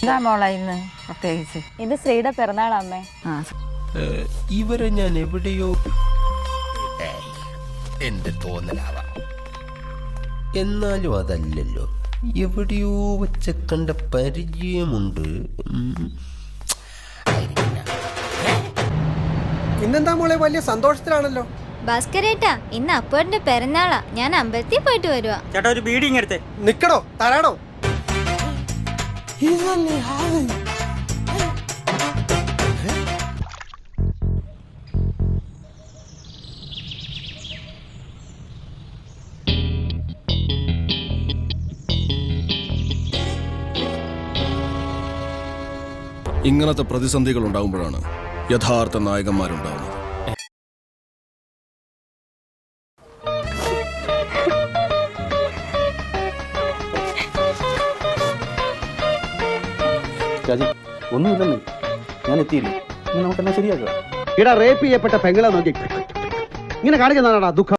എന്താ മോളെ ഇന്ന് പ്രത്യേകിച്ച്? ഇത് ശ്രീയുടെ പിറന്നാളാ അമ്മേ. ഇവരെ ഞാൻ എവിടെയോ എന്റെ തോന്നലാവാം, എന്നാലും അതല്ലല്ലോ, എവിടെയോ വെച്ച കണ്ട പരിചയമുണ്ട്. ഇന്നെന്താ മോളെ വലിയ സന്തോഷത്തിലാണല്ലോ. ഭാസ്കരേട്ടാ, ഇന്ന് അപ്പൂന്റെ പിറന്നാളാ. ഞാൻ അമ്പലത്തിൽ പോയിട്ട് വരുവാ. ചേട്ടാ ഒരു ബീഡിങ് എടുത്തേ. നിക്കണോ തരാണോ? ഇങ്ങനത്തെ പ്രതിസന്ധികൾ ഉണ്ടാകുമ്പോഴാണ് യഥാർത്ഥ നായകന്മാരുണ്ടാവുന്നത്. ഒന്നുമില്ലെന്നേ, ഞാൻ എത്തിയില്ല. നമുക്കെല്ലാം ശരിയാക്കുക. ഇവിടെ റേപ്പ് ചെയ്യപ്പെട്ട പെങ്ങളെ നോക്കി ഇങ്ങനെ കാണിക്കുന്നതാണോ ദുഃഖം?